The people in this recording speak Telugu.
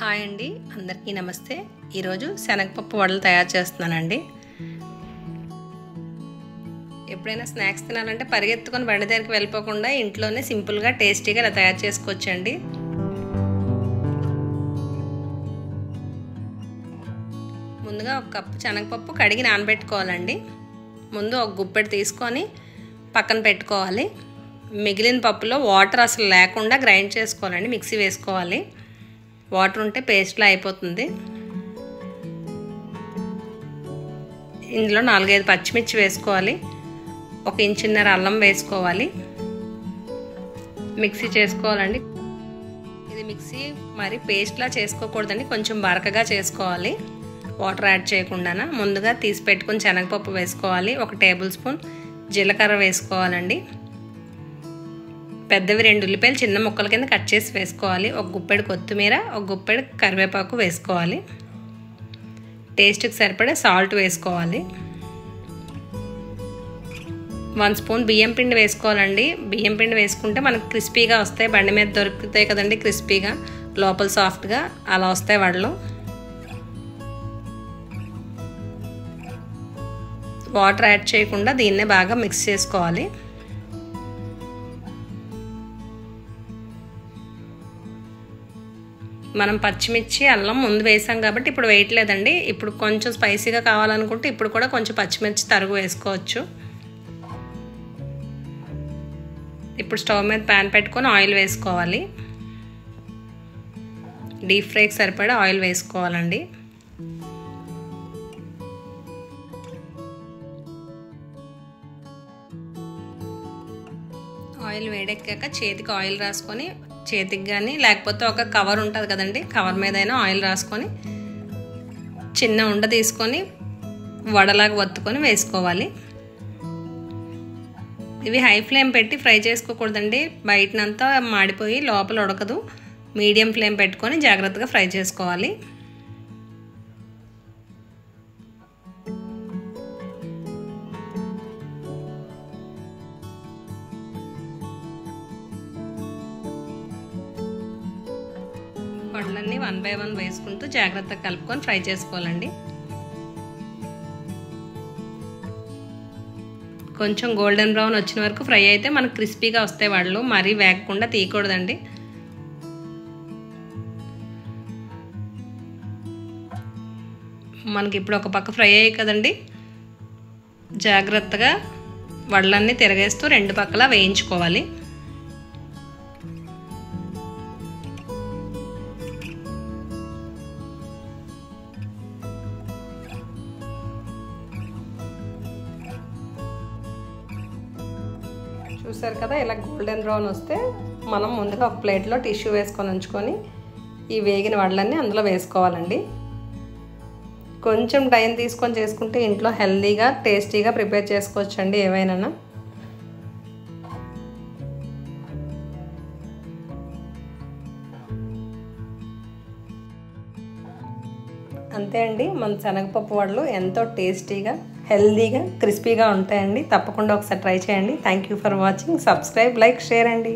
హాయ్ అండి, అందరికీ నమస్తే. ఈరోజు శనగపప్పు వడలు తయారు చేస్తున్నానండి. ఎప్పుడైనా స్నాక్స్ తినాలంటే పరిగెత్తుకొని బండి దగ్గరికి వెళ్ళిపోకుండా ఇంట్లోనే సింపుల్గా టేస్టీగా ఇలా తయారు చేసుకోవచ్చండి. ముందుగా ఒక కప్పు శనగపప్పు కడిగి నానబెట్టుకోవాలండి. ముందు ఒక గుప్పెడు తీసుకొని పక్కన పెట్టుకోవాలి. మిగిలిన పప్పులో వాటర్ అసలు లేకుండా గ్రైండ్ చేసుకోవాలండి, మిక్సీ వేసుకోవాలి. వాటర్ ఉంటే పేస్ట్లా అయిపోతుంది. ఇందులో 4-5 పచ్చిమిర్చి వేసుకోవాలి. 1 ఇంచున్నర అల్లం వేసుకోవాలి. మిక్సీ చేసుకోవాలండి. ఇది మిక్సీ మరి పేస్ట్లా చేసుకోకూడదండి, కొంచెం బరకగా చేసుకోవాలి, వాటర్ యాడ్ చేయకుండా. ముందుగా తీసి పెట్టుకుని శనగపప్పు వేసుకోవాలి. 1 టేబుల్ స్పూన్ జీలకర్ర వేసుకోవాలండి. పెద్దవి 2 ఉల్లిపాయలు చిన్న ముక్కల కింద కట్ చేసి వేసుకోవాలి. 1 గుప్పెడు కొత్తిమీర, 1 గుప్పెడు కరివేపాకు వేసుకోవాలి. టేస్ట్కి సరిపడే సాల్ట్ వేసుకోవాలి. 1 స్పూన్ బియ్యం పిండి వేసుకోవాలండి. బియ్యం పిండి వేసుకుంటే మనకు క్రిస్పీగా వస్తాయి. బండి మీద దొరుకుతాయి కదండి క్రిస్పీగా, లోపల సాఫ్ట్గా అలా వస్తాయి వడలు. వాటర్ యాడ్ చేయకుండా దీన్నే బాగా మిక్స్ చేసుకోవాలి. మనం పచ్చిమిర్చి అల్లం ముందు వేసాం కాబట్టి ఇప్పుడు వేయట్లేదండి. ఇప్పుడు కొంచెం స్పైసీగా కావాలనుకుంటే ఇప్పుడు కూడా కొంచెం పచ్చిమిర్చి తరుగు వేసుకోవచ్చు. ఇప్పుడు స్టవ్ మీద ప్యాన్ పెట్టుకొని ఆయిల్ వేసుకోవాలి. డీప్ ఫ్రైకి సరిపడా ఆయిల్ వేసుకోవాలండి. ఆయిల్ వేడెక్కాక చేతికి ఆయిల్ రాసుకొని, చేతికి కానీ లేకపోతే ఒక కవర్ ఉంటుంది కదండి, కవర్ మీద అయినా ఆయిల్ రాసుకొని చిన్న ఉండ తీసుకొని వడలాగా వత్తుకొని వేసుకోవాలి. ఇవి హై ఫ్లేమ్ పెట్టి ఫ్రై చేసుకోకూడదండి, బయటనంతా మాడిపోయి లోపల ఉడకదు. మీడియం ఫ్లేమ్ పెట్టుకొని జాగ్రత్తగా ఫ్రై చేసుకోవాలి. వడలన్నీ 1 బై 1 వేసుకుంటూ జాగ్రత్తగా కలుపుకొని ఫ్రై చేసుకోవాలండి. కొంచెం గోల్డెన్ బ్రౌన్ వచ్చిన వరకు ఫ్రై అయితే మనకు క్రిస్పీగా వస్తాయి వడలు, మరీ వేగకుండా తీయకూడదండి. మనకి ఇప్పుడు ఒక పక్క ఫ్రై అయ్యాయి కదండి, జాగ్రత్తగా వడలన్నీ తిరగేస్తూ 2 పక్కలా వేయించుకోవాలి. చూసారు కదా, ఇలా గోల్డెన్ బ్రౌన్ వస్తే మనం ముందుగా ఒక ప్లేట్లో టిష్యూ వేసుకొని ఉంచుకొని ఈ వేగిన వడలన్నీ అందులో వేసుకోవాలండి. కొంచెం టైం తీసుకొని చేసుకుంటే ఇంట్లో హెల్తీగా టేస్టీగా ప్రిపేర్ చేసుకోవచ్చండి ఏవైనా. అంతే అండి, మన శనగపప్పు వడలు ఎంతో టేస్టీగా, హెల్తీగా, క్రిస్పీగా ఉంటాయండి. తప్పకుండా ఒకసారి ట్రై చేయండి. Thank you for watching. Subscribe, like, share అండి.